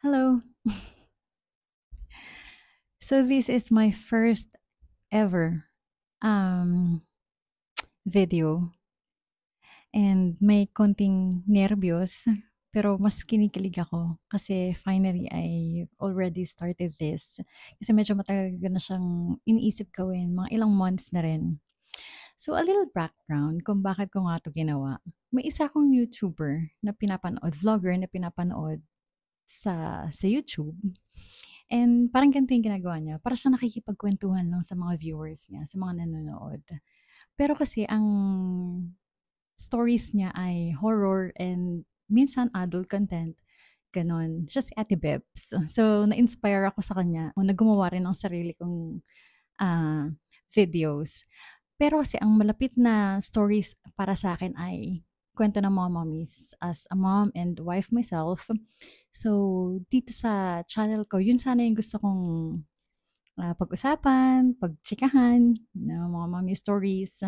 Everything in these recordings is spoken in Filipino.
Hello. So this is my first ever um video and may konting nerbiyos pero mas kinikilig ako kasi finally I already started this. Kasi medyo matagal ko na siyang iniisip gawin, mga ilang months na rin. So a little background kung bakit ko nga 'to ginawa. May isa akong YouTuber na pinapanood, vlogger na pinapanood sa YouTube. And parang ganito yung ginagawa niya, para siyang nakikipagkuwentuhan lang sa mga viewers niya, sa mga nanonood. Pero kasi ang stories niya ay horror and minsan adult content, gano'n. Siya si Ate Bebs. So, na-inspire ako sa kanya na gumawa rin ng sarili kong, ah, videos. Pero kasi ang malapit na stories para sa akin ay kuwento ng mga mommies as a mom and wife myself. So, dito sa channel ko, yun sana yung gusto kong, pag-usapan, pagtsikahan ng mga mommy stories.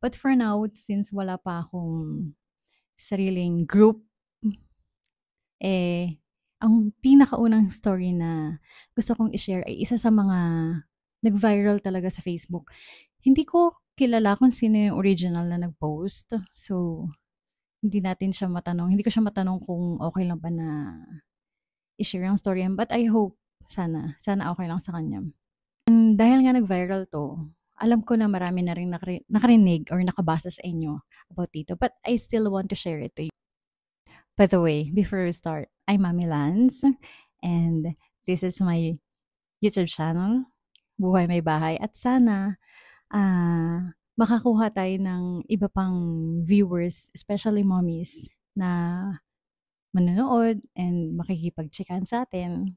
But for now, since wala pa akong sariling group, eh, ang pinakaunang story na gusto kong i-share ay isa sa mga nag-viral talaga sa Facebook. Hindi ko kilala kung sino yung original na nag-post. So, hindi ko siya matanong kung okay lang ba na i-share ang story but I hope sana okay lang sa kanya. And dahil nga nag-viral 'to, alam ko na marami na ring nakarinig or nakabasa sa inyo about dito, but I still want to share it to you. By the way, before we start, I'm Mami Lance, and this is my YouTube channel, Buhay May Bahay, at sana, makakuha tayo ng iba pang viewers, especially mommies, na manonood and makikipagtsikahan sa'tin.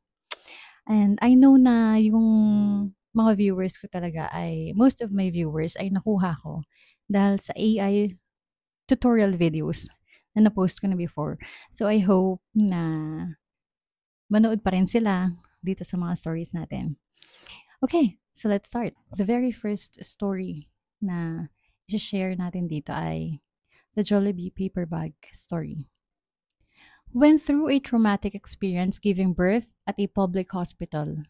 And I know na yung mga viewers ko talaga most of my viewers ay nakuha ko dahil sa AI tutorial videos na na-post ko na before. So I hope na manood pa rin sila dito sa mga stories natin. Okay, so let's start. The very first story na i-share natin dito ay the Jollibee paper bag story. Went through a traumatic experience giving birth at a public hospital,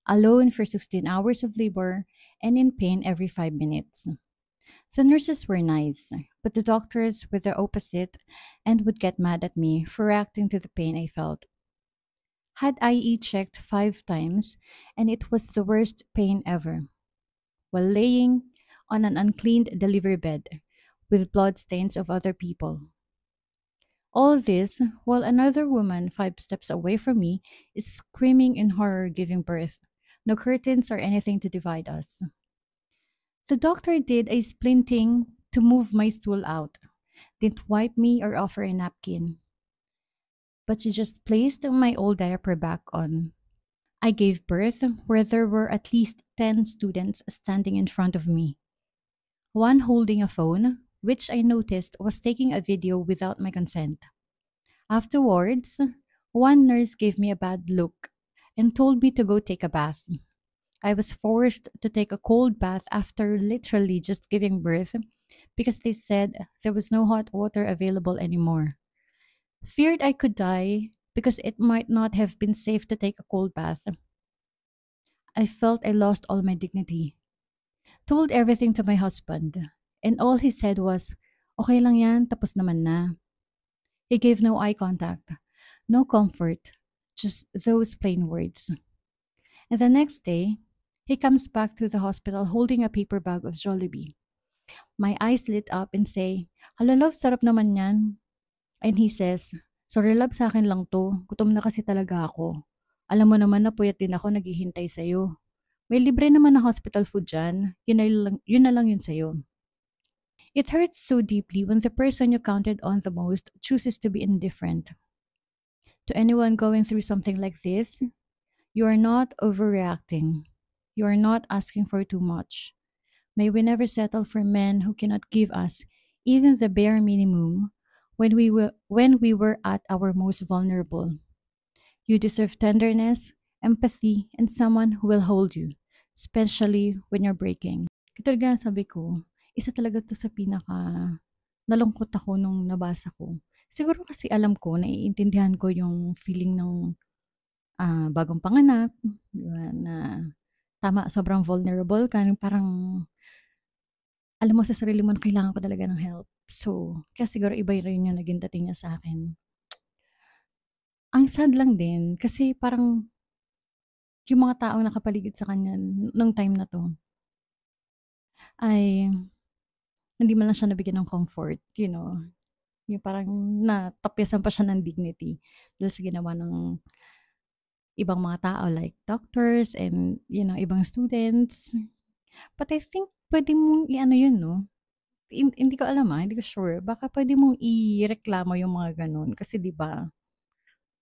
alone for 16 hours of labor and in pain every 5 minutes. The nurses were nice, but the doctors were the opposite and would get mad at me for reacting to the pain I felt. Had IE checked 5 times, and it was the worst pain ever, while laying on an uncleaned delivery bed with blood stains of other people. All this while another woman 5 steps away from me is screaming in horror giving birth. No curtains or anything to divide us. The doctor did a splinting to move my stool out, didn't wipe me or offer a napkin, but she just placed my old diaper back on. I gave birth where there were at least 10 students standing in front of me, one holding a phone, which I noticed was taking a video without my consent. Afterwards, one nurse gave me a bad look and told me to go take a bath. I was forced to take a cold bath after literally just giving birth because they said there was no hot water available anymore. Feared I could die because it might not have been safe to take a cold bath. I felt I lost all my dignity. Told everything to my husband, and all he said was, "Okay lang yan, tapos naman na." He gave no eye contact, no comfort, just those plain words. And the next day, he comes back to the hospital holding a paper bag of Jollibee. My eyes lit up and say, "Hala love, sarap naman yan." And he says, "Sorry love, sa akin lang to. Gutom na kasi talaga ako. Alam mo naman na puyat din ako naghihintay sa'yo. May libre naman na hospital food dyan. Yun na lang yun sa'yo." It hurts so deeply when the person you counted on the most chooses to be indifferent. To anyone going through something like this, you are not overreacting. You are not asking for too much. May we never settle for men who cannot give us even the bare minimum when we were at our most vulnerable. You deserve tenderness, empathy, and someone who will hold you, especially when you're breaking. Talaga sabi ko, isa talaga 'to sa nalungkot ako nung nabasa ko. Siguro kasi alam ko, naiintindihan ko yung feeling ng bagong panganak, 'di ba, na tama sobrang vulnerable ka, yung parang alam mo sa sarili mo na kailangan ko talaga ng help. So, kaya siguro iba rin yung naging dating niya sa'kin. Ang sad lang din kasi parang yung mga taong nakapaligid sa kanya nung time na 'to ay hindi man lang siya nabigyan ng comfort, yung parang natapyasan pa siya ng dignity dahil sa ginawa ng ibang mga tao like doctors and, ibang students. But I think puwede mong i-ano yun 'no, hindi ko alam, hindi ko sure. Baka puwede mong ireklamo yung mga gano'n kasi 'di ba,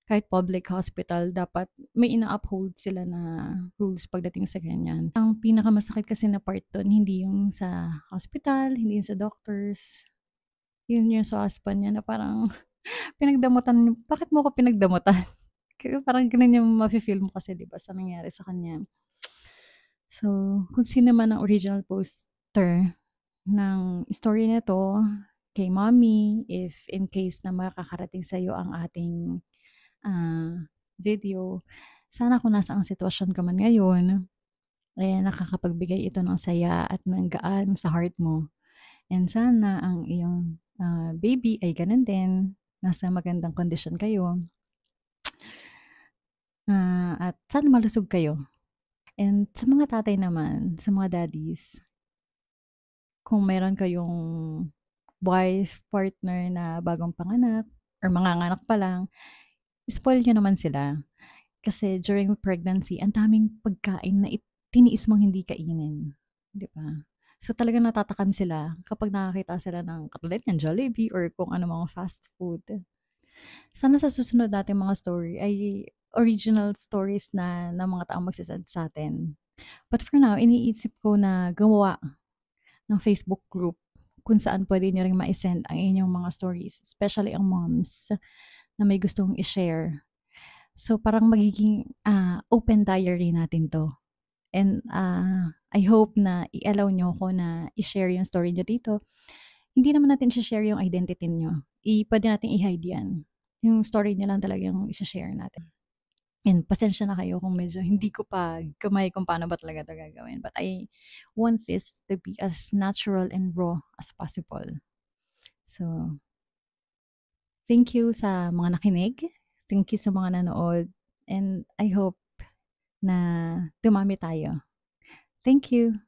kahit public hospital dapat may ina-uphold sila na rules pagdating sa ganyan. Ang pinakamasakit kasi na part dun hindi yung sa hospital, hindi yung sa doctors, yun yung sa husband niya na parang pinagdamutan, "Bakit mo ko pinagdamutan?" Kaya parang gano'n yung mafe-feel mo kasi 'di ba sa nangyari sa kanya. So, kung sino man ang original poster ng story nito kay mommy, if in case na makakarating sa'yo ang ating, video, sana kung nasaan sitwasyon ka man ngayon, eh, nakakapagbigay ito ng saya at ng gaan sa heart mo. And sana ang iyong, baby ay gano'n din, nasa magandang kondisyon kayo, at sana malusog kayo. And sa mga tatay naman, sa mga daddies, kung meron kayong wife, partner na bagong panganak or manganganak pa lang, spoil niyo naman sila. Kasi during pregnancy, ang daming pagkain na tiniis mong hindi kainin, 'di ba? So, talagang natatakam sila kapag nakakita sila ng katulad niyan, Jollibee or kung ano mga fast food. Sana sa susunod nating mga story ay original stories na ng mga taong magse-send sa'tin. But for now, iniisip ko na gumawa ng Facebook group kung saan puwede niyo ring mai-send ang inyong mga stories, especially ang moms na may gustong i-share. So, parang magiging, open diary natin 'to and, I hope na i-allow niyo ako na i-share yung story niyo dito. Hindi naman natin i-she-share yung identity niyo, puwede nating i-hide 'yan. Yung story niyo lang talaga yung i-she-share natin. And pasensya na kayo kung medyo hindi ko pa gamay kung paano ba talaga 'to gagawin, but I want this to be as natural and raw as possible. So, thank you sa mga nakinig, thank you sa mga nanood, and I hope na dumami tayo. Thank you.